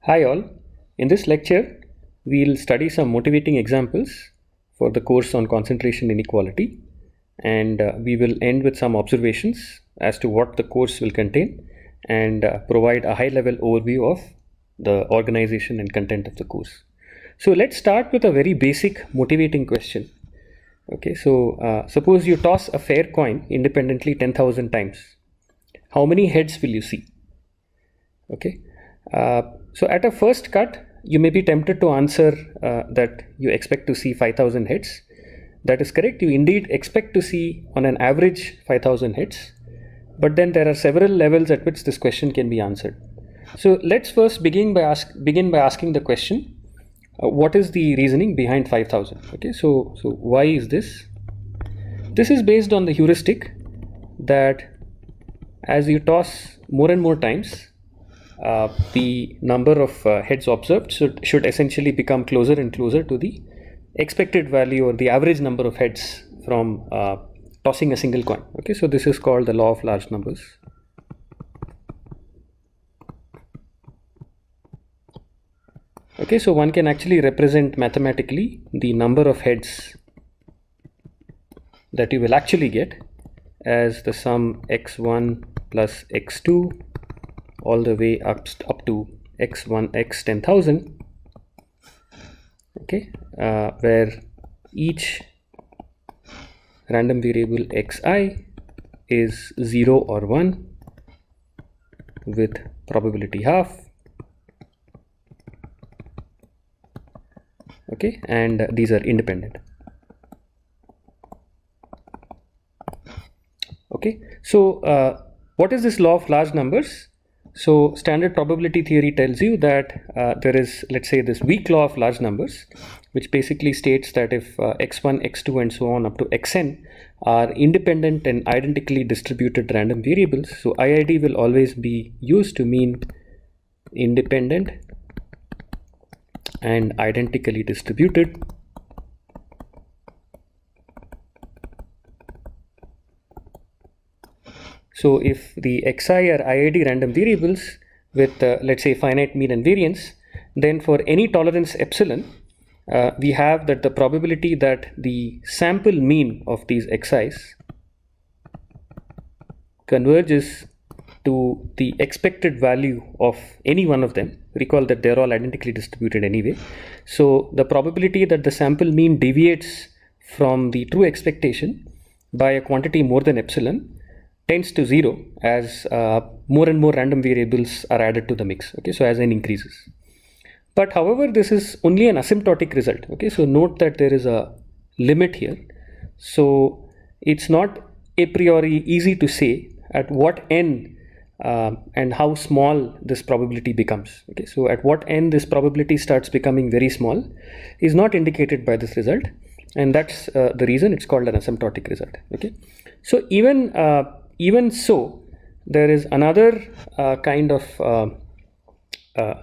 Hi all, in this lecture we'll study some motivating examples for the course on concentration inequality, and we will end with some observations as to what the course will contain and provide a high level overview of the organization and content of the course. So let's start with a very basic motivating question. Okay, so suppose you toss a fair coin independently 10,000 times. How many heads will you see? Okay. So at a first cut, you may be tempted to answer that you expect to see 5,000 hits. That is correct. You indeed expect to see on an average 5,000 hits. But then there are several levels at which this question can be answered. So let's first begin by asking the question, what is the reasoning behind 5,000? Okay, so why is this? This is based on the heuristic that as you toss more and more times, the number of heads observed should essentially become closer and closer to the expected value or the average number of heads from tossing a single coin. Okay, so this is called the law of large numbers. Okay, so one can actually represent mathematically the number of heads that you will actually get as the sum x1 plus x2 all the way up to x1 x 10,000, okay, where each random variable xi is 0 or 1 with probability half, okay, and these are independent. Okay, so what is this law of large numbers? So standard probability theory tells you that there is, let's say, this weak law of large numbers, which basically states that if x1, x2 and so on up to xn are independent and identically distributed random variables, so IID will always be used to mean independent and identically distributed. So if the xi are IID random variables with let's say finite mean and variance, then for any tolerance epsilon, we have that the probability that the sample mean of these xi's converges to the expected value of any one of them. Recall that they're all identically distributed anyway. So the probability that the sample mean deviates from the true expectation by a quantity more than epsilon tends to 0 as more and more random variables are added to the mix. Okay, so as n increases. But however, this is only an asymptotic result. Okay, so note that there is a limit here. So it's not a priori easy to say at what n and how small this probability becomes. Okay, so at what n this probability starts becoming very small is not indicated by this result, and that's the reason it's called an asymptotic result. Okay, so even so, there is another kind of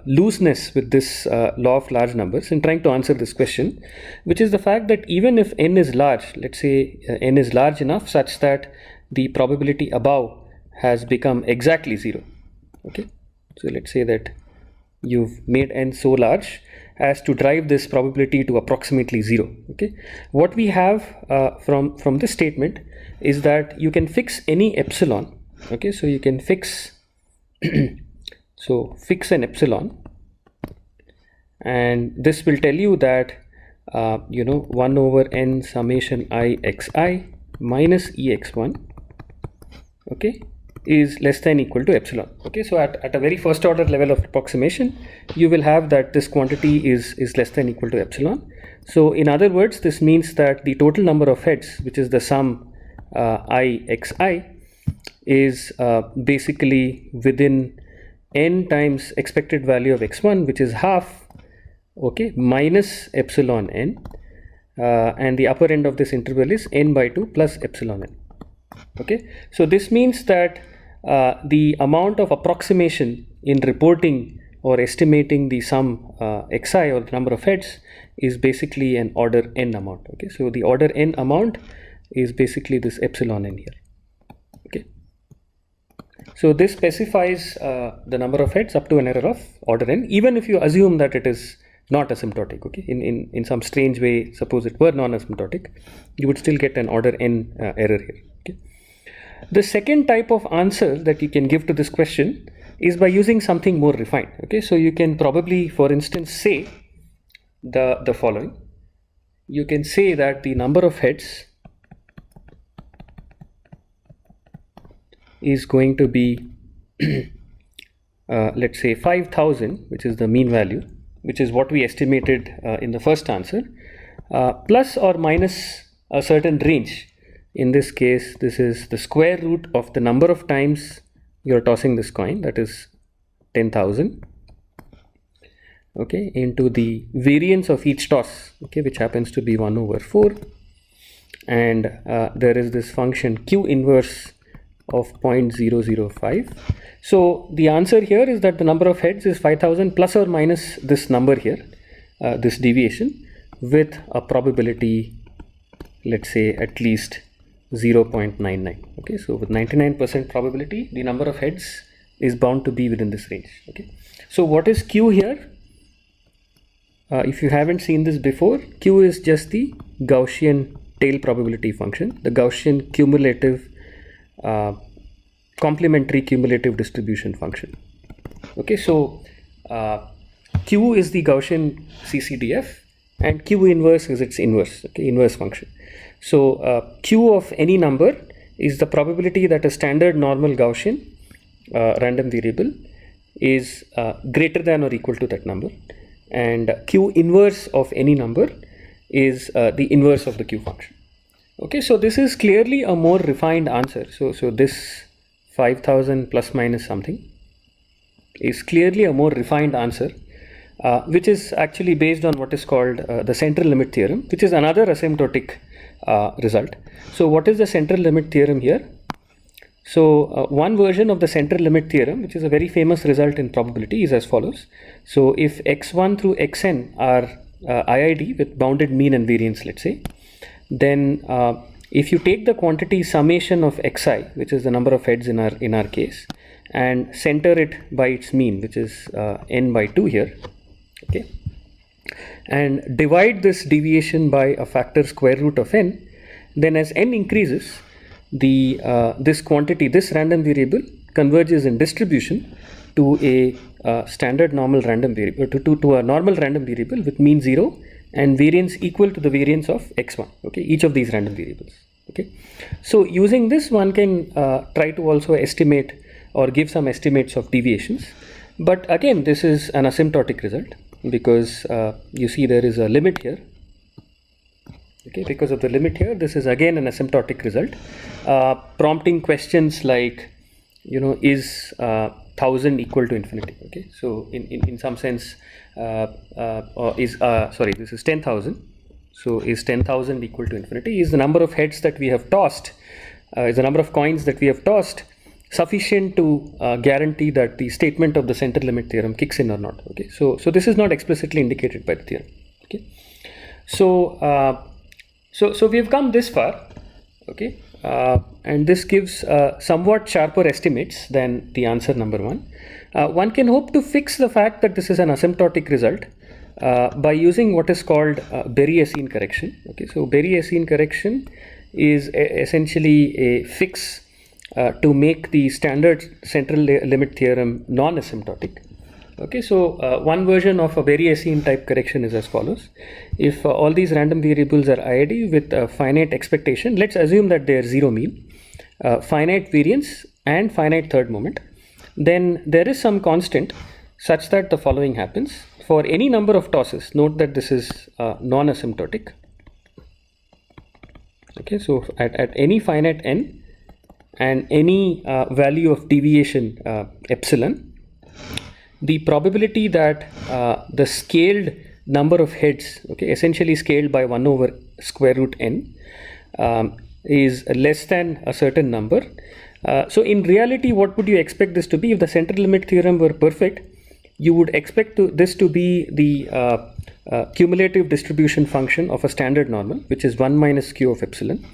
looseness with this law of large numbers in trying to answer this question, which is the fact that even if n is large, let's say n is large enough such that the probability above has become exactly 0. Okay, so let's say that you've made n so large as to drive this probability to approximately 0. Okay, what we have from this statement is that you can fix any epsilon. Okay, so you can fix so fix an epsilon, and this will tell you that 1 over n summation I xi minus ex1, okay, is less than equal to epsilon. Okay, so at a very first order level of approximation, you will have that this quantity is less than equal to epsilon. So in other words, this means that the total number of heads, which is the sum I xi, is basically within n times expected value of x1, which is half, okay, minus epsilon n, and the upper end of this interval is n by 2 plus epsilon n. Okay, so this means that the amount of approximation in reporting or estimating the sum xi, or the number of heads, is basically an order n amount. Okay, so the order n amount is basically this epsilon n here. Okay, So this specifies the number of heads up to an error of order n, even if you assume that it is not asymptotic. Okay, in some strange way, suppose it were non-asymptotic, you would still get an order n error here. Okay. The second type of answer that you can give to this question is by using something more refined. Okay, so you can probably, for instance, say the following. You can say that the number of heads is going to be let's say 5,000, which is the mean value, which is what we estimated in the first answer, plus or minus a certain range. In this case, this is the square root of the number of times you're tossing this coin, that is 10,000, okay, into the variance of each toss, okay, which happens to be 1 over 4, and there is this function q inverse of 0.005. So the answer here is that the number of heads is 5,000 plus or minus this number here, this deviation, with a probability, let's say, at least 0.99. Okay, so with 99% probability, the number of heads is bound to be within this range. Okay, so what is q here? If you haven't seen this before, q is just the Gaussian tail probability function, the Gaussian cumulative complementary cumulative distribution function. Okay, so q is the Gaussian CCDF and q inverse is its inverse, okay, inverse function. So q of any number is the probability that a standard normal Gaussian random variable is greater than or equal to that number, and q inverse of any number is the inverse of the q function. Okay, so this is clearly a more refined answer. So this 5,000 plus minus something is clearly a more refined answer, which is actually based on what is called the central limit theorem, which is another asymptotic result. So what is the central limit theorem here? So one version of the central limit theorem, which is a very famous result in probability, is as follows. So if x1 through xn are IID with bounded mean and variance, let's say, then if you take the quantity summation of xi, which is the number of heads in our case, and center it by its mean, which is n by 2 here, okay, and divide this deviation by a factor square root of n, then as n increases, the this quantity, this random variable, converges in distribution to a standard normal random variable, to a normal random variable with mean 0 and variance equal to the variance of x1, okay, each of these random variables. Okay, so using this, one can try to also estimate or give some estimates of deviations, but again this is an asymptotic result because you see there is a limit here. Okay, because of the limit here, this is again an asymptotic result, prompting questions like, you know, is 1000 equal to infinity? Okay, so in some sense, this is 10,000. So is 10,000 equal to infinity? Is the number of heads that we have tossed, is the number of coins that we have tossed sufficient to guarantee that the statement of the central limit theorem kicks in or not? Okay, so this is not explicitly indicated by the theorem. Okay, so so we have come this far. Okay, and this gives somewhat sharper estimates than the answer number 1. One can hope to fix the fact that this is an asymptotic result by using what is called Berry-Esseen correction. Okay, so Berry-Esseen correction is essentially a fix to make the standard central limit theorem non-asymptotic. Okay, so one version of a Berry-Esseen type correction is as follows. If all these random variables are IID with a finite expectation, let's assume that they are zero mean, finite variance and finite third moment, then there is some constant such that the following happens. For any number of tosses, note that this is non-asymptotic. Okay, so at any finite n and any value of deviation epsilon, the probability that the scaled number of heads, okay, essentially scaled by 1 over square root n, is less than a certain number. So in reality, what would you expect this to be? If the central limit theorem were perfect, you would expect this to be the cumulative distribution function of a standard normal, which is 1 minus q of epsilon.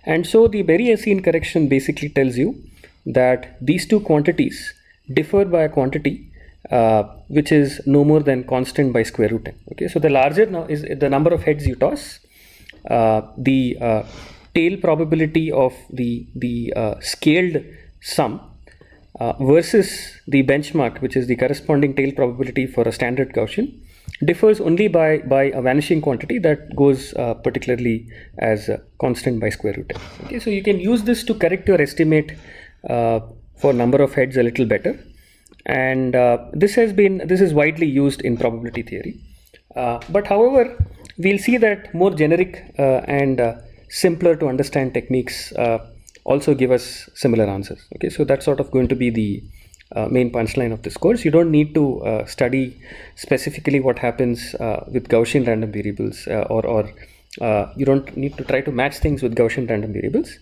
And so the Berry-Esseen correction basically tells you that these two quantities differ by a quantity which is no more than constant by square root n. Okay, so the larger now is the number of heads you toss, the tail probability of the scaled sum versus the benchmark, which is the corresponding tail probability for a standard Gaussian, differs only by a vanishing quantity that goes particularly as constant by square root n. Okay, so you can use this to correct your estimate for number of heads a little better, and this is widely used in probability theory. But however, we'll see that more generic and simpler to understand techniques also give us similar answers. Okay, so that's sort of going to be the main punchline of this course. You don't need to study specifically what happens with Gaussian random variables, or you don't need to try to match things with Gaussian random variables,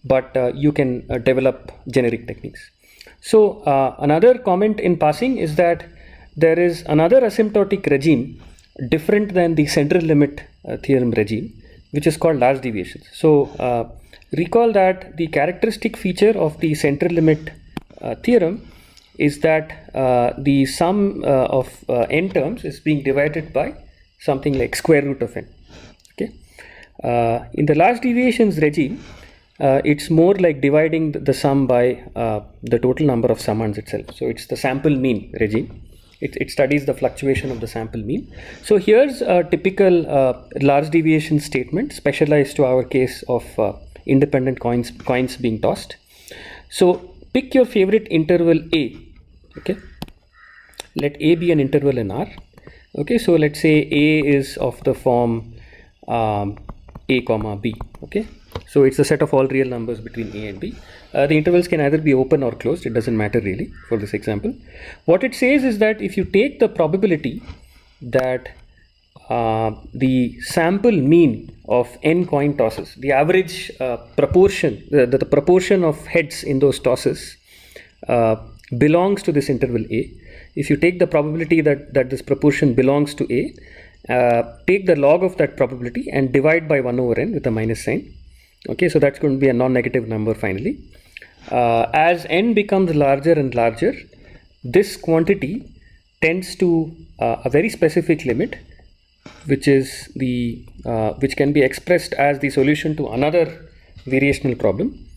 but you can develop generic techniques. So another comment in passing is that there is another asymptotic regime different than the central limit theorem regime, which is called large deviations. So recall that the characteristic feature of the central limit theorem is that the sum of n terms is being divided by something like square root of n. Okay, in the large deviations regime, it's more like dividing the sum by the total number of summands itself. So it's the sample mean regime. It studies the fluctuation of the sample mean. So here's a typical large deviation statement specialized to our case of independent coins being tossed. So pick your favorite interval A. Okay, let A be an interval in R. Okay, so let's say A is of the form A comma B. Okay, so it's a set of all real numbers between A and B. The intervals can either be open or closed. It doesn't matter really for this example. What it says is that if you take the probability that the sample mean of n coin tosses, the average proportion, the proportion of heads in those tosses belongs to this interval A. If you take the probability that this proportion belongs to A, take the log of that probability and divide by 1 over n with a minus sign. Okay, so that's going to be a non-negative number finally. As n becomes larger and larger, this quantity tends to a very specific limit, which is which can be expressed as the solution to another variational problem,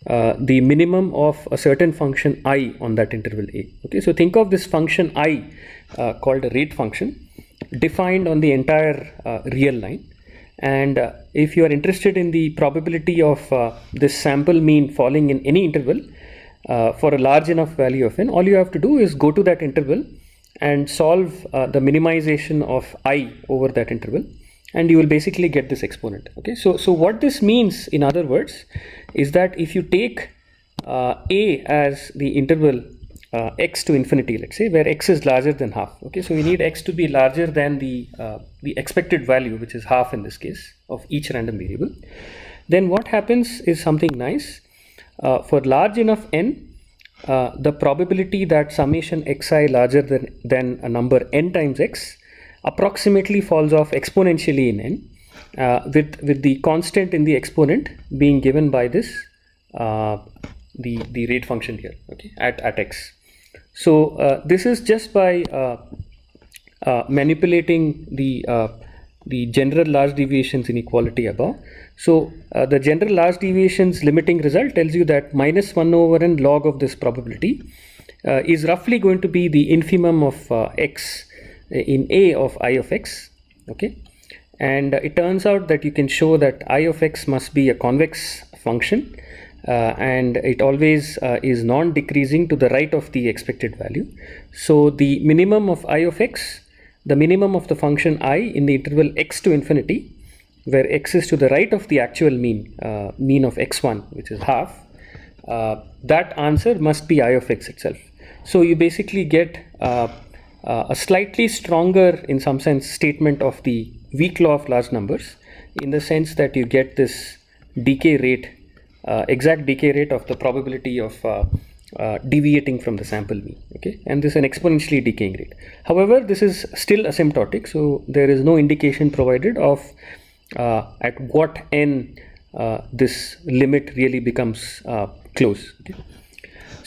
the minimum of a certain function I on that interval A. Okay, so think of this function I called a rate function defined on the entire real line. And if you are interested in the probability of this sample mean falling in any interval for a large enough value of n, all you have to do is go to that interval and solve the minimization of I over that interval, and you will basically get this exponent. Okay, so what this means, in other words, is that if you take A as the interval x to infinity, let's say, where x is larger than half. Okay, so we need x to be larger than the expected value, which is half in this case, of each random variable. Then what happens is something nice. For large enough n, the probability that summation xi larger than a number n times x approximately falls off exponentially in n, with the constant in the exponent being given by this the rate function here, okay, at x. So this is just by manipulating the general large deviations inequality above. So the general large deviations limiting result tells you that minus 1 over n log of this probability is roughly going to be the infimum of x in A of I of x. Okay, and it turns out that you can show that I of x must be a convex function, and it always is non-decreasing to the right of the expected value. So the minimum of I of x, the minimum of the function I in the interval x to infinity, where x is to the right of the actual mean, mean of x1, which is half, that answer must be I of x itself. So you basically get a slightly stronger, in some sense, statement of the weak law of large numbers, in the sense that you get this decay rate, exact decay rate of the probability of deviating from the sample mean. Okay, and this is an exponentially decaying rate. However, this is still asymptotic, so there is no indication provided of at what n this limit really becomes close. Okay.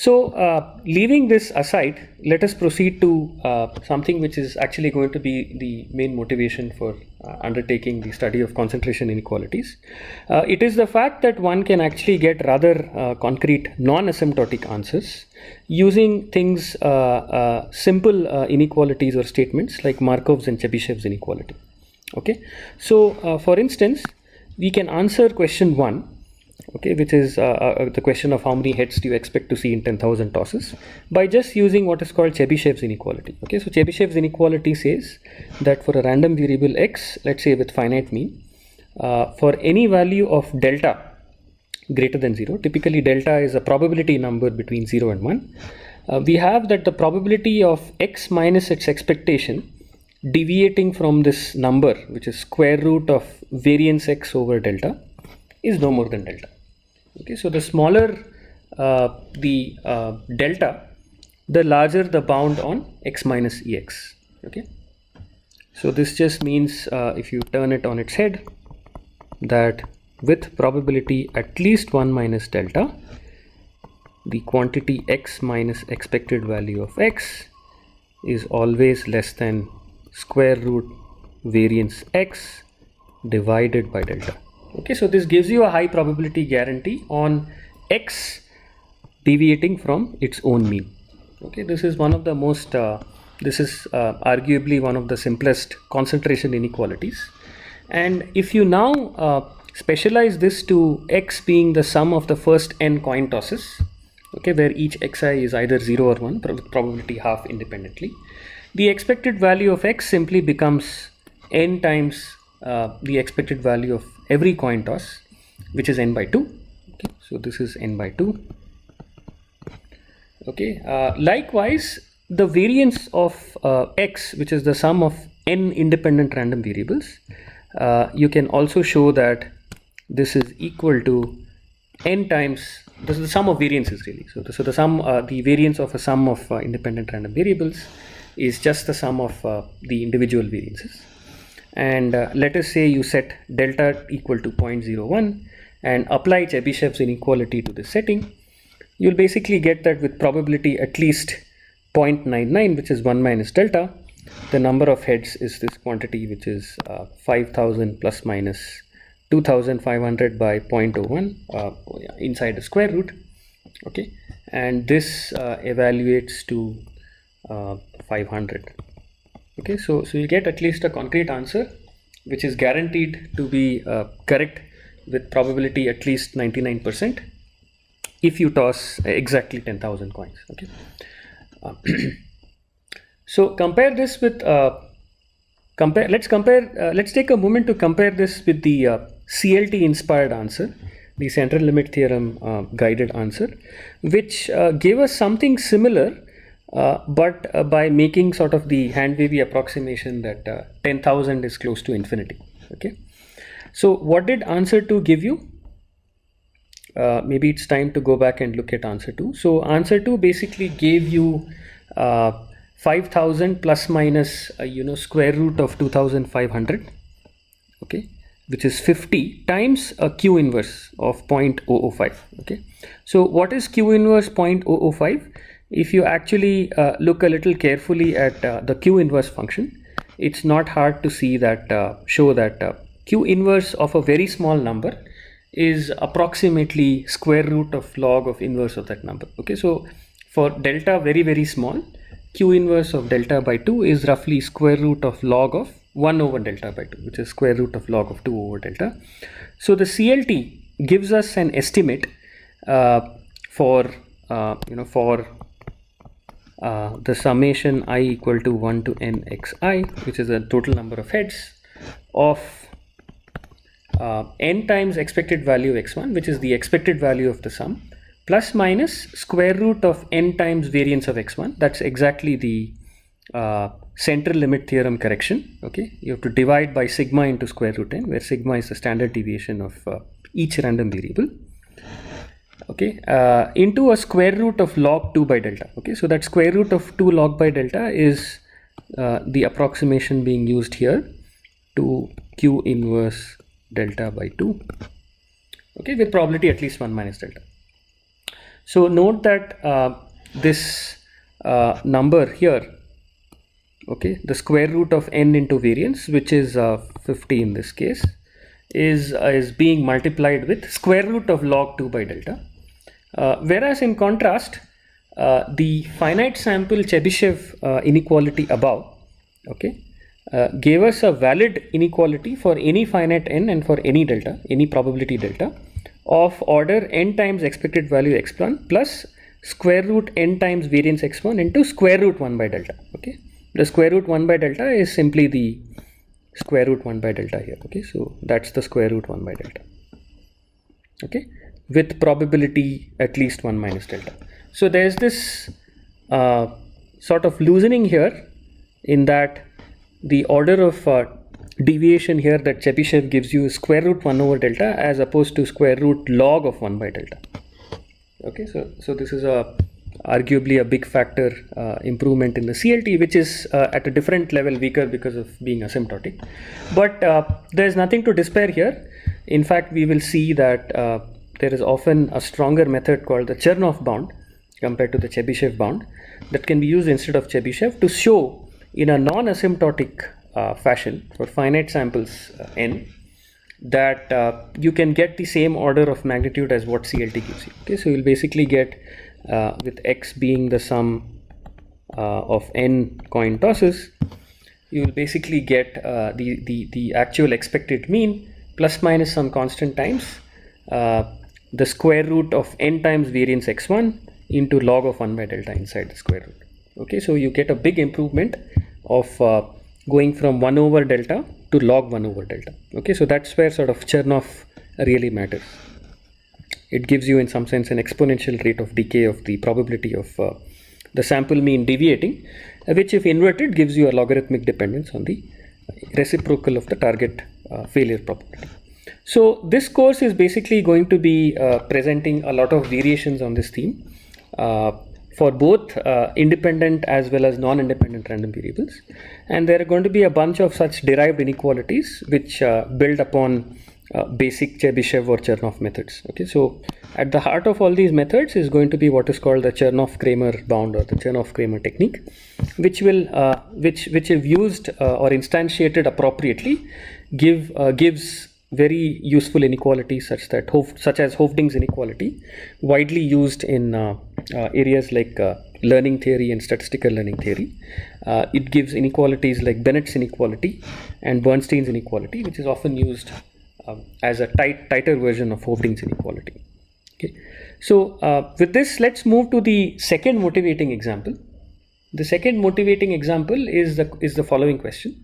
Leaving this aside, let us proceed to something which is actually going to be the main motivation for undertaking the study of concentration inequalities. It is the fact that one can actually get rather concrete non-asymptotic answers using things, simple inequalities or statements like Markov's and Chebyshev's inequality. Okay, so for instance, we can answer question 1. Okay, which is the question of how many heads do you expect to see in 10,000 tosses, by just using what is called Chebyshev's inequality. Okay, so Chebyshev's inequality says that for a random variable x, let's say with finite mean, for any value of delta greater than 0, typically delta is a probability number between 0 and 1, we have that the probability of x minus its expectation deviating from this number, which is square root of variance x over delta, is no more than delta. Okay, so the smaller the delta, the larger the bound on x minus ex. Okay, so this just means, if you turn it on its head, that with probability at least 1 minus delta, the quantity x minus expected value of x is always less than square root variance x divided by delta. Okay, so this gives you a high probability guarantee on x deviating from its own mean. Okay, this is one of the most, this is arguably one of the simplest concentration inequalities. And if you now specialize this to x being the sum of the first n coin tosses, okay, where each xi is either 0 or 1, probability half independently, the expected value of x simply becomes n times the expected value of every coin toss, which is n by 2. Okay, so this is n by 2. Okay, likewise, the variance of x, which is the sum of n independent random variables, you can also show that this is equal to n times, this is the sum of variances really. So the sum, the variance of a sum of independent random variables is just the sum of the individual variances. And let us say you set delta equal to 0.01 and apply Chebyshev's inequality to this setting, you'll basically get that with probability at least 0.99, which is 1 minus delta, the number of heads is this quantity, which is 5,000 plus minus 2,500 by 0.01 inside the square root. Okay, and this evaluates to 500. Okay, so you get at least a concrete answer which is guaranteed to be correct with probability at least 99% if you toss exactly 10,000 coins. Okay, so compare this with let's take a moment to compare this with the CLT inspired answer, the central limit theorem guided answer, which gave us something similar, but by making sort of the hand wavy approximation that 10,000 is close to infinity. Okay, so what did answer 2 give you? Maybe it's time to go back and look at answer 2. So answer 2 basically gave you 5,000 plus minus square root of 2,500. Okay, which is 50 times a q inverse of 0.005. Okay, so what is q inverse 0.005? If you actually look a little carefully at the q inverse function, it's not hard to see that, show that q inverse of a very small number is approximately square root of log of inverse of that number. Okay, so for delta very, very small, q inverse of delta by 2 is roughly square root of log of 1 over delta by 2, which is square root of log of 2 over delta. So the CLT gives us an estimate for the summation I equal to 1 to n xi, which is the total number of heads of n times expected value x1, which is the expected value of the sum, plus minus square root of n times variance of x1. That's exactly the central limit theorem correction. Okay, you have to divide by sigma into square root n, where sigma is the standard deviation of each random variable. Okay, into a square root of log 2 by delta. Okay, so that square root of 2 log by delta is the approximation being used here to q inverse delta by 2. Okay, with probability at least 1 minus delta. So note that this number here, okay, the square root of n into variance, which is 50 in this case, is being multiplied with square root of log 2 by delta. Whereas in contrast, the finite sample Chebyshev inequality above, okay, gave us a valid inequality for any finite n and for any delta, any probability delta of order n times expected value x1 plus square root n times variance x1 into square root 1 by delta. Okay, the square root 1 by delta is simply the square root 1 by delta here. Okay, so that's the square root 1 by delta. Okay, with probability at least 1 minus delta. So there's this sort of loosening here, in that the order of deviation here that Chebyshev gives you is square root 1 over delta as opposed to square root log of 1 by delta. Okay, so this is arguably a big factor improvement in the CLT, which is at a different level weaker because of being asymptotic. But there's nothing to despair here. In fact, we will see that there is often a stronger method called the Chernoff bound compared to the Chebyshev bound that can be used instead of Chebyshev to show in a non-asymptotic fashion for finite samples n that you can get the same order of magnitude as what CLT gives you. Okay, so you'll basically get with x being the sum of n coin tosses, you will basically get the actual expected mean plus minus some constant times the square root of n times variance x1 into log of 1 by delta inside the square root. Okay, so you get a big improvement of going from 1 over delta to log 1 over delta. Okay, so that's where sort of Chernoff really matters. It gives you in some sense an exponential rate of decay of the probability of the sample mean deviating, which if inverted gives you a logarithmic dependence on the reciprocal of the target failure probability. So this course is basically going to be presenting a lot of variations on this theme for both independent as well as non-independent random variables, and there are going to be a bunch of such derived inequalities which build upon basic Chebyshev or Chernoff methods. Okay, so at the heart of all these methods is going to be what is called the Chernoff-Kramer bound or the Chernoff-Kramer technique, which will which if used or instantiated appropriately gives very useful inequalities such as Hoeffding's inequality, widely used in areas like learning theory and statistical learning theory. It gives inequalities like Bennett's inequality and Bernstein's inequality, which is often used as a tighter version of Hoeffding's inequality. Okay, so with this, let's move to the second motivating example. The second motivating example is the following question,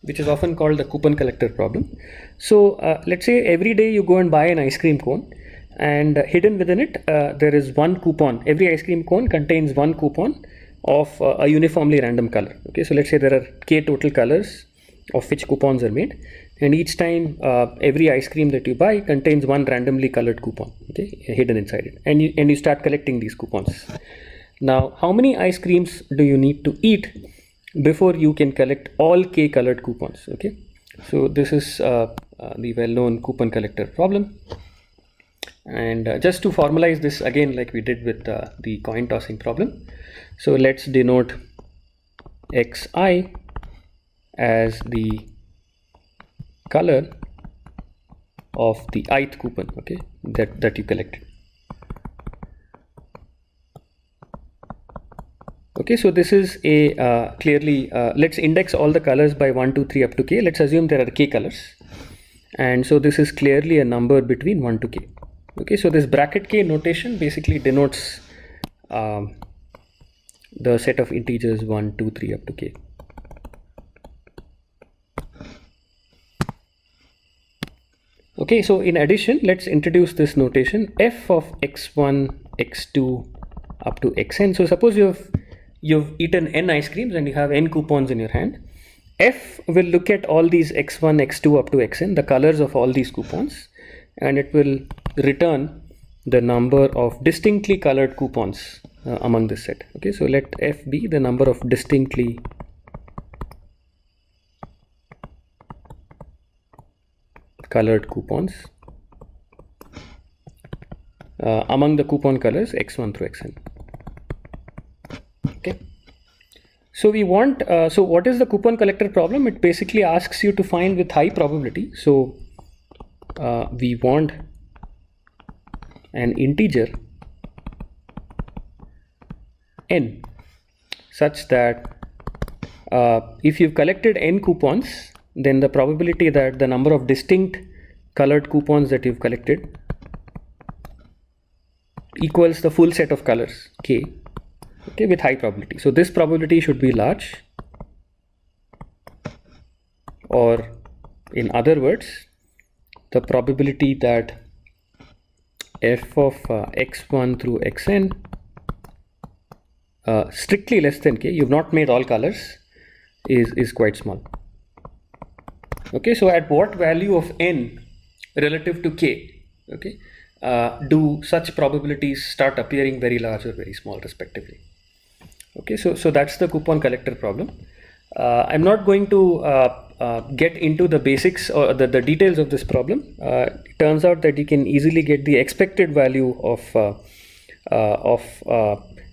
which is often called the coupon collector problem. So let's say every day you go and buy an ice cream cone, and hidden within it there is one coupon. Every ice cream cone contains one coupon of a uniformly random color. Okay, so let's say there are k total colors of which coupons are made, and each time every ice cream that you buy contains one randomly colored coupon, okay, hidden inside it, and you start collecting these coupons. Now, how many ice creams do you need to eat before you can collect all k colored coupons? Okay, so this is the well-known coupon collector problem. And just to formalize this again, like we did with the coin tossing problem, so let's denote xi as the color of the ith coupon, okay, that you collected. Okay, so this is a clearly let's index all the colors by 1 2 3 up to k. Let's assume there are k colors, and so this is clearly a number between 1 to k. Okay, so this bracket k notation basically denotes the set of integers 1 2 3 up to k. Okay, so in addition, let's introduce this notation f of x1 x2 up to xn. So suppose you've eaten n ice creams and you have n coupons in your hand. F will look at all these x1 x2 up to xn, the colors of all these coupons, and it will return the number of distinctly colored coupons among this set. Okay, so let f be the number of distinctly colored coupons among the coupon colors x1 through xn. Okay. So we want, so what is the coupon collector problem? It basically asks you to find with high probability. So we want an integer n such that if you've collected n coupons, then the probability that the number of distinct colored coupons that you've collected equals the full set of colors k, okay, with high probability. So this probability should be large, or in other words, the probability that f of x1 through xn strictly less than k, you've not made all colors, is quite small. Okay, so at what value of n relative to k, okay, do such probabilities start appearing very large or very small respectively? Okay, so that's the coupon collector problem. I'm not going to get into the basics or the details of this problem. It turns out that you can easily get the expected value of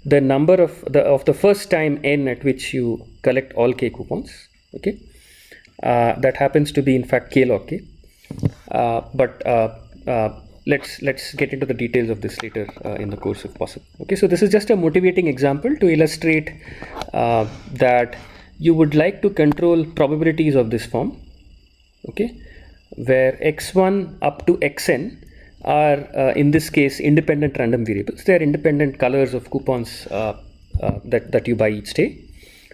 the number of the first time n at which you collect all k coupons. Okay, that happens to be in fact k log k. Let's get into the details of this later in the course if possible. Okay, so this is just a motivating example to illustrate that you would like to control probabilities of this form, okay, where x1 up to xn are in this case independent random variables. They are independent colors of coupons that you buy each day.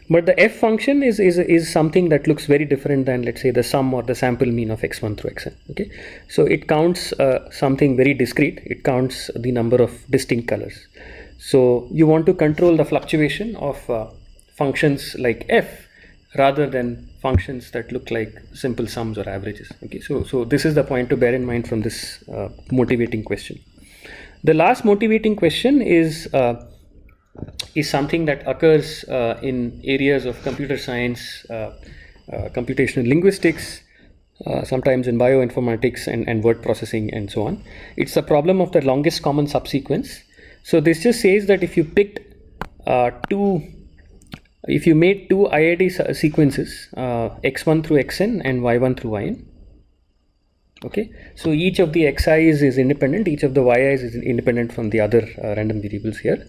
But the f function is something that looks very different than, let's say, the sum or the sample mean of x1 through xn. Okay, so it counts something very discrete. It counts the number of distinct colors. So you want to control the fluctuation of functions like f rather than functions that look like simple sums or averages. Okay, so this is the point to bear in mind from this motivating question. The last motivating question is something that occurs in areas of computer science, computational linguistics, sometimes in bioinformatics and word processing and so on. It's the problem of the longest common subsequence. So this just says that if you picked if you made two IIT sequences, x1 through xn and y1 through yn, okay, so each of the xi's is independent, each of the yi's is independent from the other random variables here.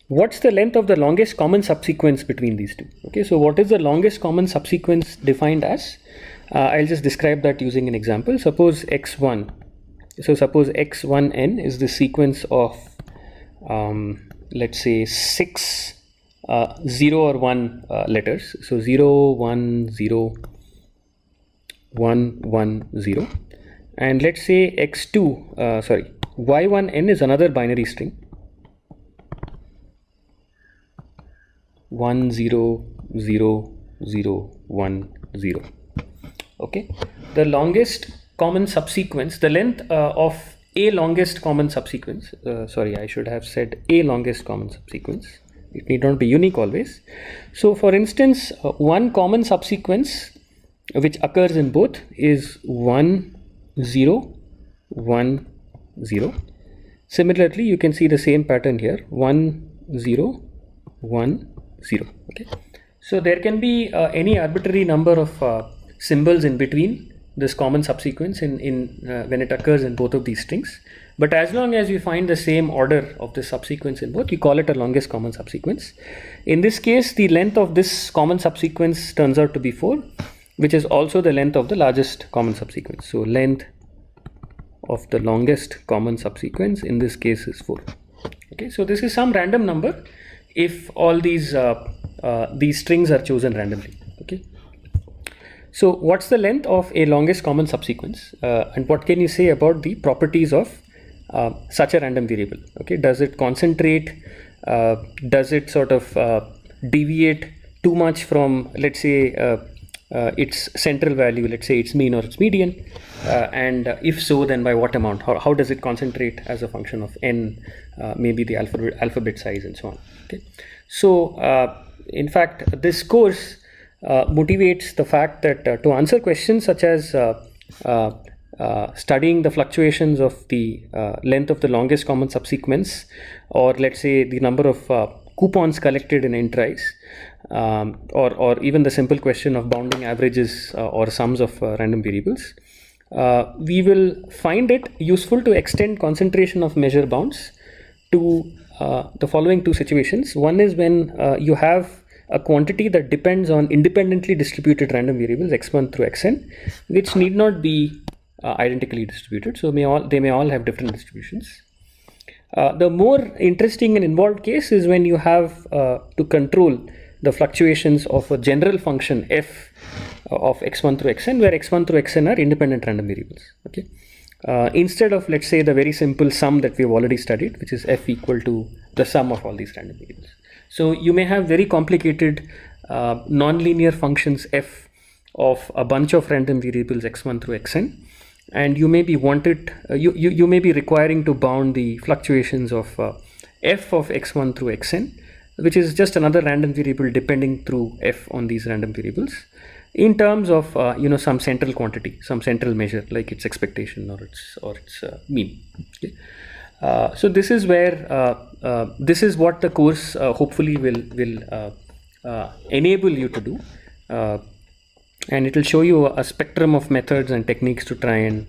What's the length of the longest common subsequence between these two? Okay, so what is the longest common subsequence defined as? I'll just describe that using an example. Suppose x1, so suppose x1n is the sequence of let's say 6 0 or 1 letters, so 0 1 0 1 1 0, and let's say x2 sorry y1n is another binary string 1 0 0 0 1 0. Okay, the longest common subsequence, the length of a longest common subsequence, sorry, I should have said a longest common subsequence. It need not be unique always. So for instance, one common subsequence which occurs in both is 1 0 1 0. Similarly, you can see the same pattern here, 1 0 1 0. Okay, so there can be any arbitrary number of symbols in between this common subsequence in when it occurs in both of these strings, but as long as you find the same order of the subsequence in both, you call it a longest common subsequence. In this case, the length of this common subsequence turns out to be 4, which is also the length of the largest common subsequence. So length of the longest common subsequence in this case is 4. Okay, so this is some random number if all these strings are chosen randomly. Okay, so what's the length of a longest common subsequence, and what can you say about the properties of such a random variable? Okay, does it concentrate, does it sort of deviate too much from, let's say, its central value, let's say its mean or its median, and if so, then by what amount? How does it concentrate as a function of n, maybe the alphabet size and so on? Okay, so in fact this course motivates the fact that to answer questions such as studying the fluctuations of the length of the longest common subsequence, or let's say the number of coupons collected in entries, or even the simple question of bounding averages or sums of random variables, we will find it useful to extend concentration of measure bounds to the following two situations. One is when you have a quantity that depends on independently distributed random variables x1 through xn, which need not be identically distributed, so they may all have different distributions. The more interesting and involved case is when you have to control the fluctuations of a general function f of x1 through xn, where x1 through xn are independent random variables. Okay, instead of, let's say, the very simple sum that we've already studied, which is f equal to the sum of all these random variables. So you may have very complicated nonlinear functions f of a bunch of random variables x1 through xn, and you may be you may be requiring to bound the fluctuations of f of x1 through xn, which is just another random variable depending through f on these random variables, in terms of some central quantity, some central measure like its expectation or its mean. Okay. So this is where this is what the course hopefully will enable you to do, and it will show you a spectrum of methods and techniques to try and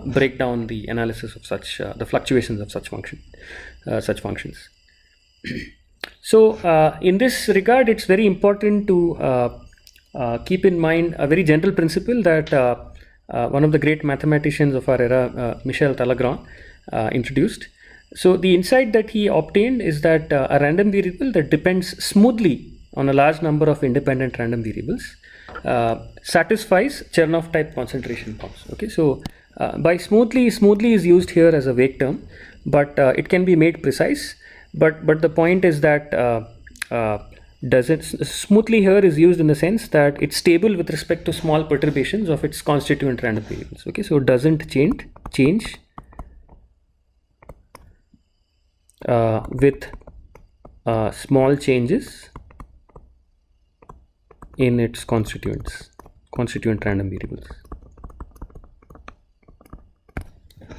break down the analysis of such the fluctuations of such functions. So in this regard, it's very important to keep in mind a very general principle that one of the great mathematicians of our era, Michel Talagrand, introduced. So the insight that he obtained is that a random variable that depends smoothly on a large number of independent random variables satisfies Chernoff type concentration bounds. Okay, so by smoothly is used here as a vague term, but it can be made precise. But the point is that smoothly here is used in the sense that it's stable with respect to small perturbations of its constituent random variables. Okay, so it doesn't change with small changes in its constituent random variables.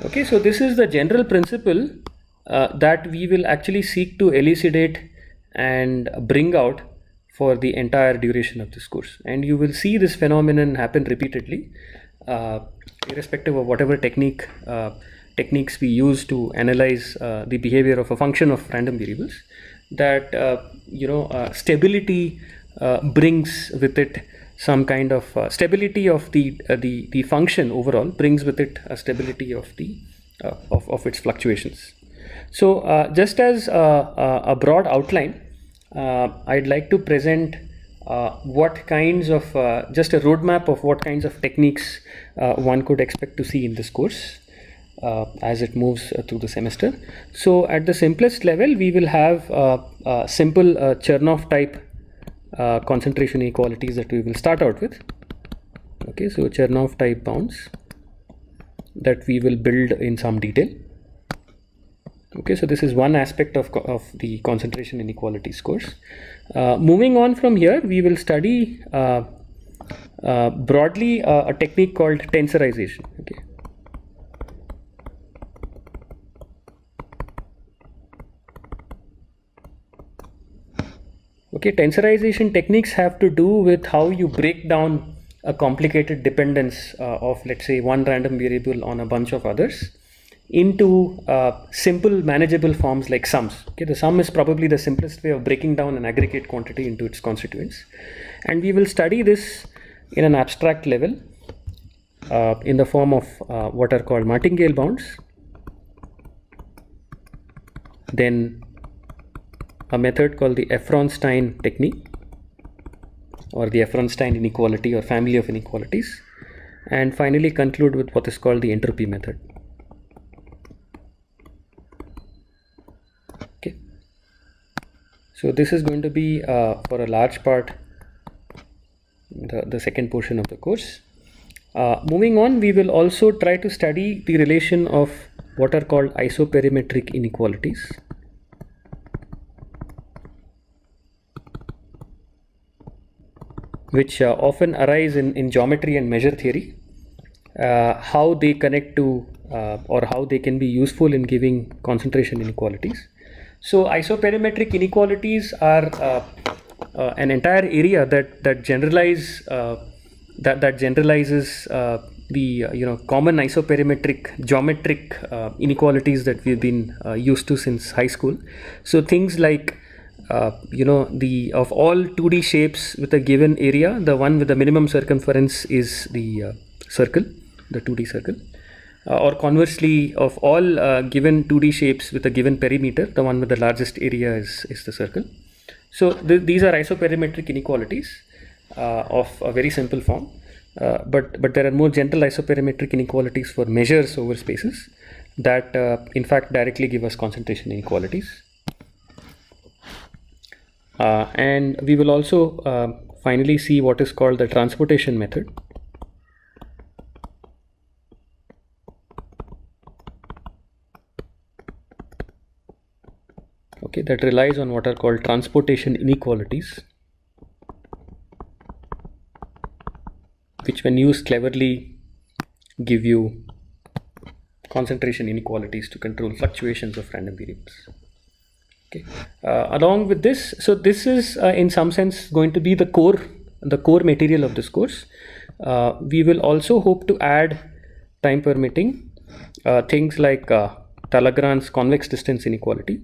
Okay, so this is the general principle that we will actually seek to elucidate and bring out for the entire duration of this course, and you will see this phenomenon happen repeatedly, irrespective of whatever techniques we use to analyze the behavior of a function of random variables, that stability brings with it some kind of stability of the function overall, brings with it a stability of the of its fluctuations. So just as a broad outline, I'd like to present what kinds of just a roadmap of what kinds of techniques one could expect to see in this course as it moves through the semester. So at the simplest level, we will have simple Chernoff type concentration inequalities that we will start out with. Okay, so Chernoff type bounds that we will build in some detail. Okay, so this is one aspect of the concentration inequalities course. Moving on from here, we will study broadly a technique called tensorization. Okay. Okay, tensorization techniques have to do with how you break down a complicated dependence of, let's say, one random variable on a bunch of others into simple manageable forms like sums. Okay, the sum is probably the simplest way of breaking down an aggregate quantity into its constituents, and we will study this in an abstract level in the form of what are called martingale bounds, then a method called the Efronstein technique, or the Efronstein inequality or family of inequalities, and finally conclude with what is called the entropy method. Okay, so this is going to be for a large part the second portion of the course. Moving on, we will also try to study the relation of what are called isoperimetric inequalities, which often arise in geometry and measure theory, how they connect to or how they can be useful in giving concentration inequalities. So isoperimetric inequalities are an entire area that generalizes the common isoperimetric geometric inequalities that we've been used to since high school. So things like the of all 2D shapes with a given area, the one with the minimum circumference is the circle, the 2D circle. Or conversely, of all given 2D shapes with a given perimeter, the one with the largest area is the circle. So these are isoperimetric inequalities of a very simple form. But there are more general isoperimetric inequalities for measures over spaces that in fact directly give us concentration inequalities. And we will also finally see what is called the transportation method. Okay, that relies on what are called transportation inequalities, which when used cleverly give you concentration inequalities to control fluctuations of random variables. Okay. Along with this, so this is in some sense going to be the core material of this course. We will also hope to add, time permitting, things like Talagrand's convex distance inequality,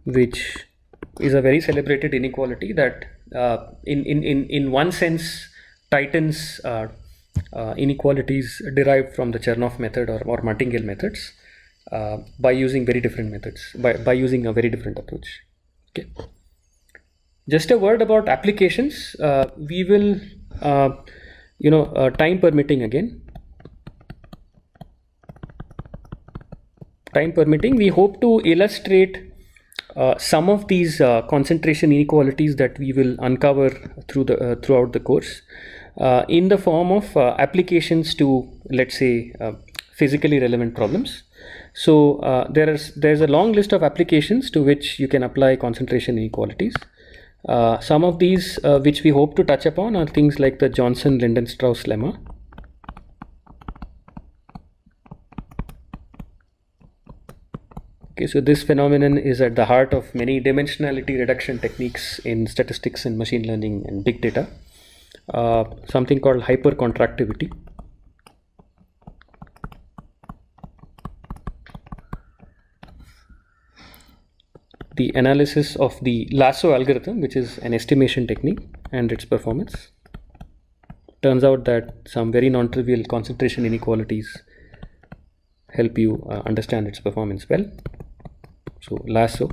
which is a very celebrated inequality that in one sense tightens inequalities derived from the Chernoff method or Martingale methods by using very different methods, by using a very different approach. Okay. Just a word about applications. We will time permitting again. Time permitting, we hope to illustrate some of these concentration inequalities that we will uncover throughout the course in the form of applications to, let's say, physically relevant problems. So there's a long list of applications to which you can apply concentration inequalities. Some of these which we hope to touch upon are things like the Johnson-Lindenstrauss lemma, okay, so this phenomenon is at the heart of many dimensionality reduction techniques in statistics and machine learning and big data. Something called hypercontractivity. The analysis of the lasso algorithm, which is an estimation technique, and its performance. Turns out that some very non-trivial concentration inequalities help you understand its performance well. So lasso.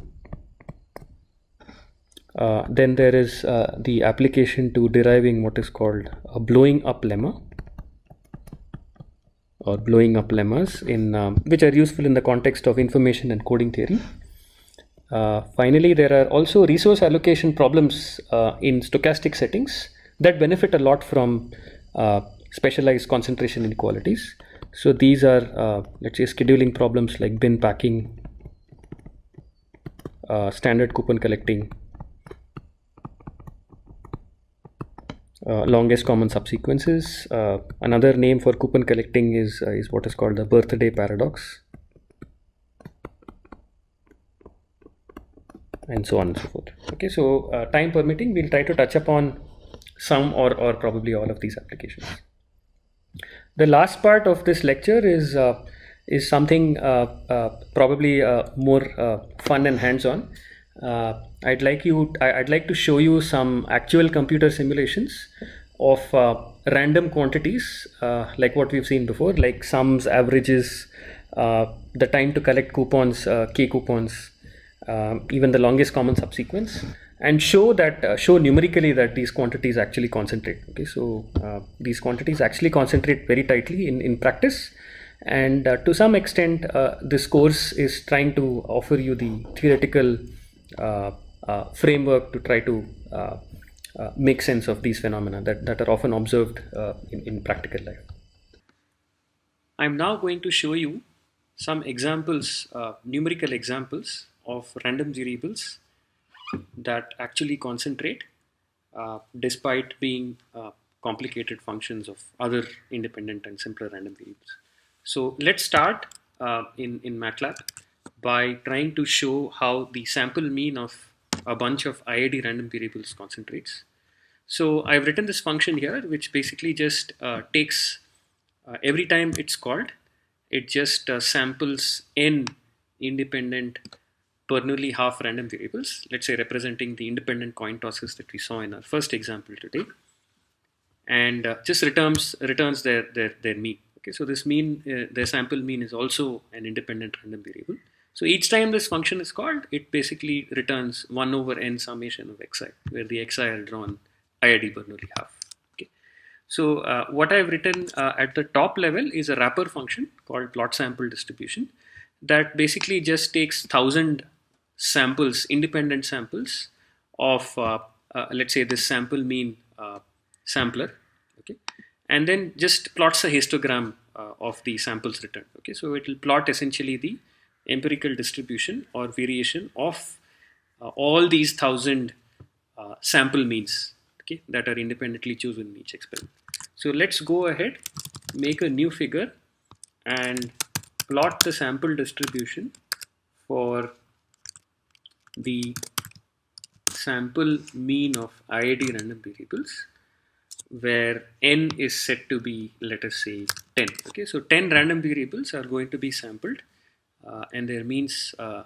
Then there is the application to deriving what is called a blowing up lemma, or blowing up lemmas, in which are useful in the context of information and coding theory. Finally, there are also resource allocation problems in stochastic settings that benefit a lot from specialized concentration inequalities. So these are, let's say, scheduling problems like bin packing, standard coupon collecting, longest common subsequences. Another name for coupon collecting is what is called the birthday paradox, and so on and so forth. Okay, so time permitting, we'll try to touch upon some or probably all of these applications. The last part of this lecture is something probably more fun and hands-on. I'd like to show you some actual computer simulations of random quantities like what we've seen before, like sums, averages, the time to collect coupons, k coupons, even the longest common subsequence, and show numerically that these quantities actually concentrate. Okay, so these quantities actually concentrate very tightly in practice, and to some extent this course is trying to offer you the theoretical framework to try to make sense of these phenomena that are often observed in practical life. I'm now going to show you some examples, numerical examples of random variables that actually concentrate despite being complicated functions of other independent and simpler random variables. So let's start in MATLAB by trying to show how the sample mean of a bunch of IID random variables concentrates. So I've written this function here, which basically just takes every time it's called, it just samples n independent Bernoulli half random variables, let's say representing the independent coin tosses that we saw in our first example today, and just returns their mean. Okay, so this mean, their sample mean, is also an independent random variable. So each time this function is called, it basically returns 1 over n summation of xi, where the xi are drawn IID Bernoulli half. Okay, so what I've written at the top level is a wrapper function called plot sample distribution that basically just takes 1,000 samples, independent samples of let's say this sample mean sampler, okay, and then just plots a histogram of the samples returned. Okay, so it will plot essentially the empirical distribution or variation of all these 1,000 sample means, okay, that are independently chosen in each experiment. So let's go ahead, make a new figure, and plot the sample distribution for the sample mean of IID random variables, where n is set to be, let us say, 10. Okay, so 10 random variables are going to be sampled, and their means are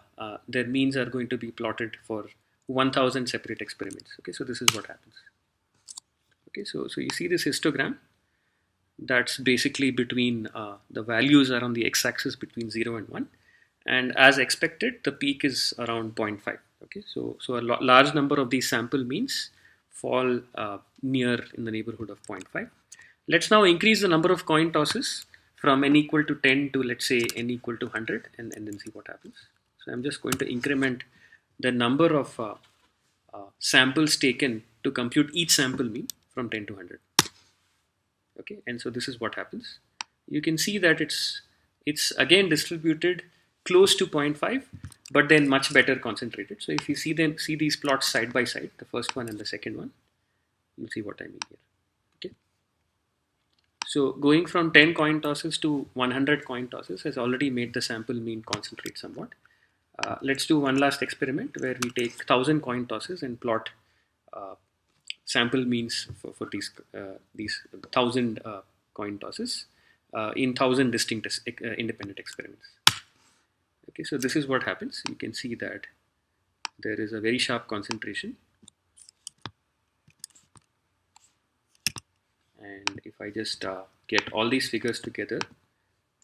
going to be plotted for 1,000 separate experiments. Okay, so this is what happens. Okay, so you see this histogram. That's basically between the values are on the x-axis between 0 and 1, and as expected, the peak is around 0.5. Okay, so a large number of these sample means fall near in the neighborhood of 0.5. Let's now increase the number of coin tosses from n equal to 10 to, let's say, n equal to 100, and then see what happens. So I'm just going to increment the number of samples taken to compute each sample mean from 10 to 100. Okay, and so this is what happens. You can see that it's again distributed close to 0.5, but then much better concentrated. So if you see these plots side by side, the first one and the second one, you'll see what I mean here. Okay, so going from 10 coin tosses to 100 coin tosses has already made the sample mean concentrate somewhat. Let's do one last experiment where we take 1,000 coin tosses and plot sample means for these 1,000 coin tosses in 1,000 distinct independent experiments. Okay, so this is what happens. You can see that there is a very sharp concentration, and if I just get all these figures together,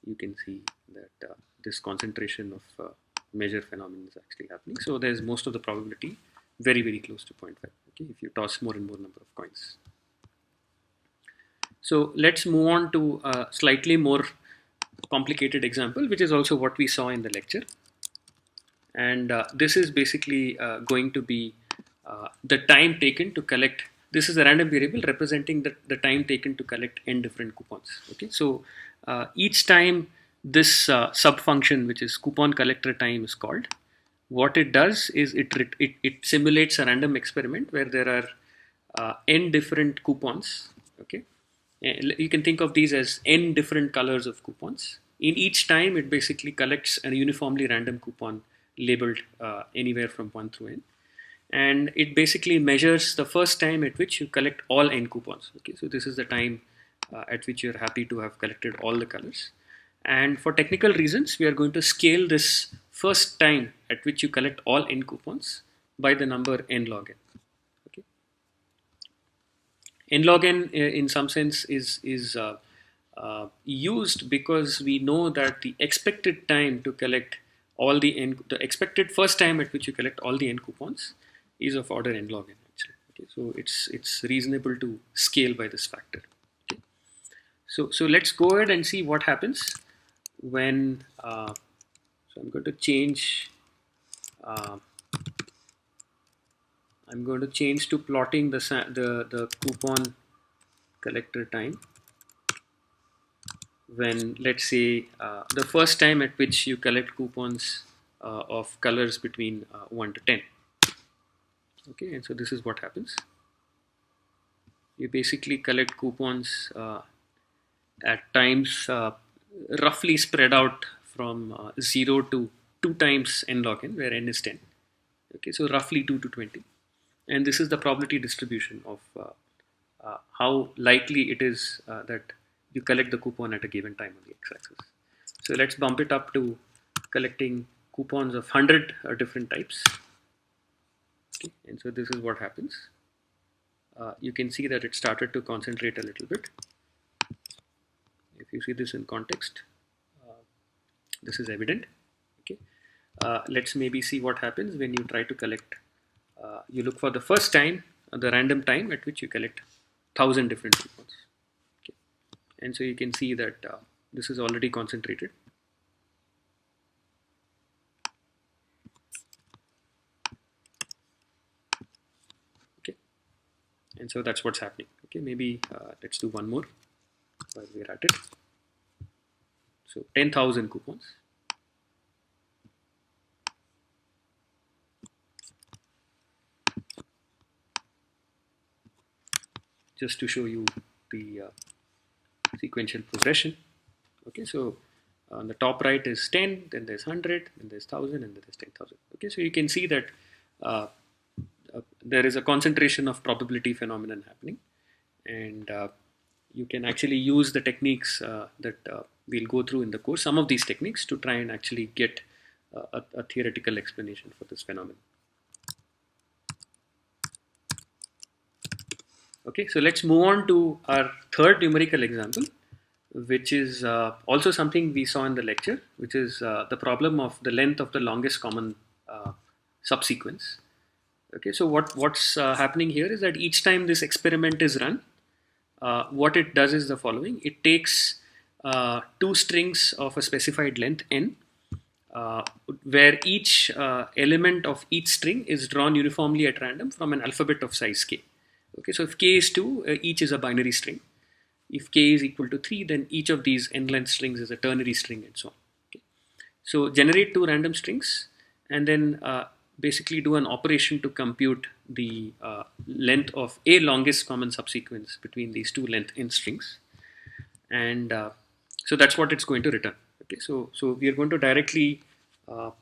you can see that this concentration of measure phenomenon is actually happening. So there's most of the probability very, very close to 0.5. Okay, if you toss more and more number of coins. So let's move on to a slightly more complicated example, which is also what we saw in the lecture. And this is basically going to be the time taken to collect. This is a random variable representing the time taken to collect n different coupons. Okay, so each time this subfunction, which is coupon collector time, is called, what it does is it simulates a random experiment where there are n different coupons. Okay, you can think of these as n different colors of coupons. In each time, it basically collects a uniformly random coupon labeled anywhere from 1 through n, and it basically measures the first time at which you collect all n coupons. Okay, so this is the time at which you're happy to have collected all the colors. And for technical reasons, we are going to scale this first time at which you collect all n coupons by the number n log n. Okay, n log n in some sense is used because we know that the expected time to collect all the expected first time at which you collect all the n coupons is of order n log n actually. Okay, so it's reasonable to scale by this factor. Okay, so let's go ahead and see what happens when. So I'm going to change. I'm going to change to plotting the coupon collector time when, let's say, the first time at which you collect coupons of colors between 1 to 10. Okay, and so this is what happens. You basically collect coupons at times roughly spread out from 0 to 2 times n log n, where n is 10. Okay, so roughly 2 to 20. And this is the probability distribution of how likely it is that you collect the coupon at a given time on the x-axis. So let's bump it up to collecting coupons of 100 different types. Okay, and so this is what happens. You can see that it started to concentrate a little bit. If you see this in context, this is evident. Okay, let's maybe see what happens when you try to collect. You look for the first time, the random time at which you collect 1,000 different coupons. Okay, and so you can see that this is already concentrated. Okay, and so that's what's happening. Okay, maybe let's do one more while we're at it. So 10,000 coupons. Just to show you the sequential progression. Okay, so on the top right is 10, then there's 100, then there's 1,000, and then there's 10,000. Okay, so you can see that there is a concentration of probability phenomenon happening, and you can actually use the techniques that we'll go through in the course, some of these techniques, to try and actually get a theoretical explanation for this phenomenon. Okay, so let's move on to our third numerical example, which is also something we saw in the lecture, which is the problem of the length of the longest common subsequence. Okay, so what's happening here is that each time this experiment is run, what it does is the following. It takes two strings of a specified length n, where each element of each string is drawn uniformly at random from an alphabet of size k. Okay, so if k is 2, each is a binary string. If k is equal to 3, then each of these n-length strings is a ternary string, and so on. Okay. So generate two random strings, and then basically do an operation to compute the length of a longest common subsequence between these two length n strings. And so that's what it's going to return. Okay, so we are going to directly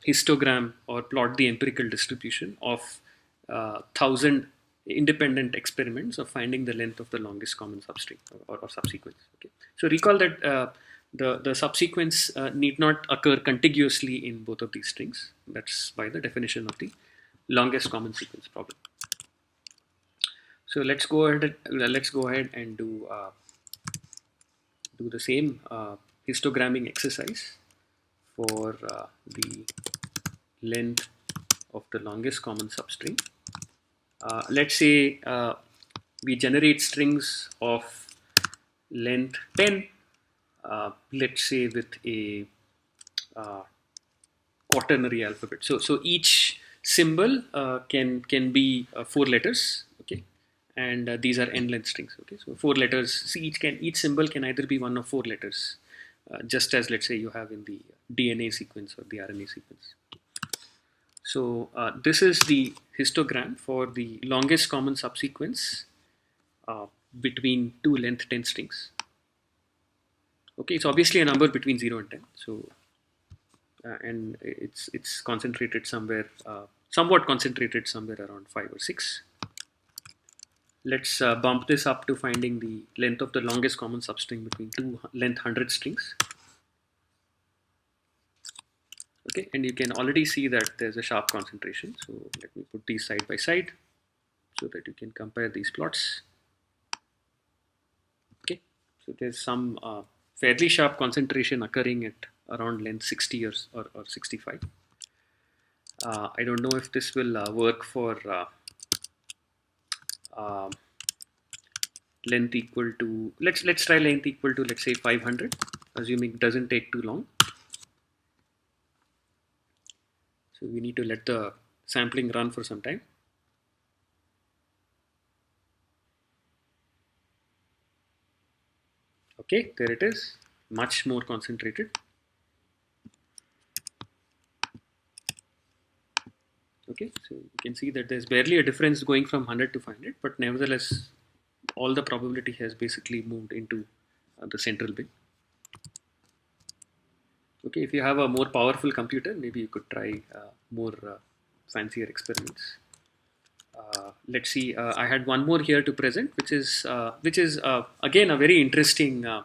histogram or plot the empirical distribution of 1,000 independent experiments of finding the length of the longest common substring or subsequence. Okay, so recall that the subsequence need not occur contiguously in both of these strings. That's by the definition of the longest common sequence problem. So let's go ahead and do the same histogramming exercise for the length of the longest common substring. Let's say we generate strings of length 10, let's say with a quaternary alphabet. So each symbol can be 4 letters. Okay, and these are n-length strings. Okay, so 4 letters. See, each symbol can either be one of 4 letters, just as let's say you have in the DNA sequence or the RNA sequence. So this is the histogram for the longest common subsequence between two length 10 strings. Okay, it's obviously a number between 0 and 10. So and it's concentrated somewhere, somewhat concentrated somewhere around 5 or 6. Let's bump this up to finding the length of the longest common substring between two length 100 strings. Okay, and you can already see that there's a sharp concentration. So let me put these side by side so that you can compare these plots. Okay, so there's some fairly sharp concentration occurring at around length 60 or 65. I don't know if this will work for length equal to, let's try length equal to, let's say 500, assuming it doesn't take too long. So we need to let the sampling run for some time. Okay, there it is, much more concentrated. Okay, so you can see that there's barely a difference going from 100 to 500, but nevertheless, all the probability has basically moved into the central bin. Okay, if you have a more powerful computer, maybe you could try more fancier experiments. Let's see. I had one more here to present, which is again a very interesting uh,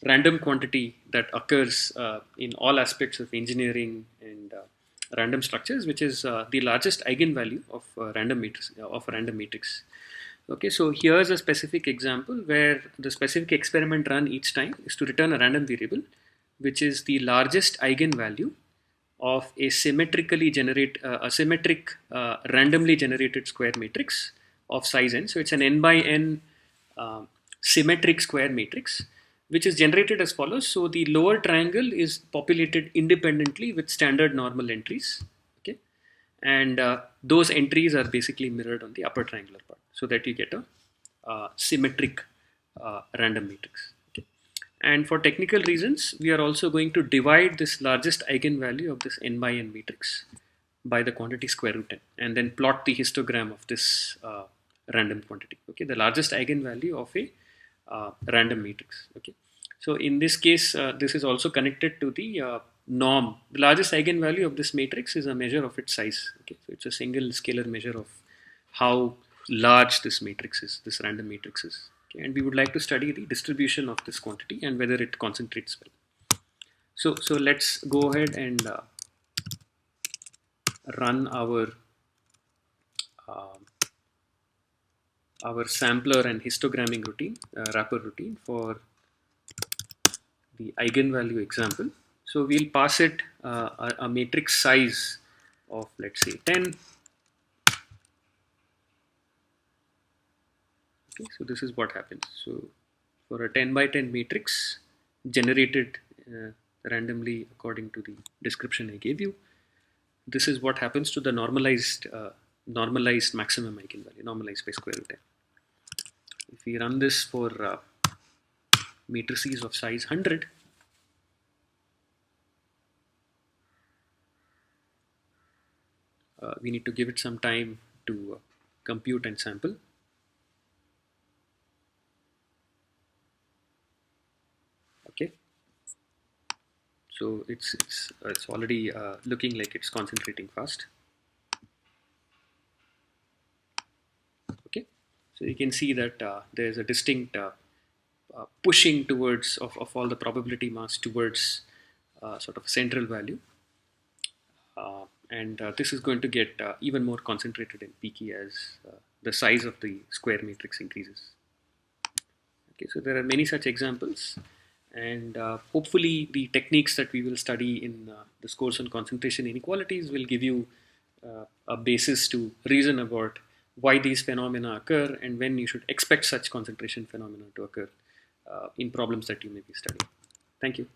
random quantity that occurs in all aspects of engineering and random structures, which is the largest eigenvalue of random matrix. Okay, so here's a specific example where the specific experiment run each time is to return a random variable, which is the largest eigenvalue of a symmetric randomly generated square matrix of size n. So it's an n by n symmetric square matrix, which is generated as follows. So the lower triangle is populated independently with standard normal entries. Okay, and those entries are basically mirrored on the upper triangular part, so that you get a symmetric random matrix. Okay. And for technical reasons, we are also going to divide this largest eigenvalue of this n by n matrix by the quantity square root n, and then plot the histogram of this random quantity. Okay, the largest eigenvalue of a random matrix. Okay, so in this case, this is also connected to the norm. The largest eigenvalue of this matrix is a measure of its size. Okay, so it's a single scalar measure of how large this matrix is, this random matrix is. Okay, and we would like to study the distribution of this quantity and whether it concentrates well. So let's go ahead and run um, our sampler and histogramming routine, wrapper routine for the eigenvalue example. So we'll pass it a matrix size of, let's say, 10. Okay, so this is what happens. So for a 10 by 10 matrix generated randomly according to the description I gave you, this is what happens to the normalized maximum eigenvalue, normalized by square root n. If we run this for matrices of size 100, we need to give it some time to compute and sample. Okay, so it's already looking like it's concentrating fast. Okay, so you can see that there's a distinct pushing towards of all the probability mass towards sort of central value, and this is going to get even more concentrated and peaky as the size of the square matrix increases. Okay, so there are many such examples, and hopefully the techniques that we will study in this course on concentration inequalities will give you a basis to reason about why these phenomena occur and when you should expect such concentration phenomena to occur in problems that you may be studying. Thank you.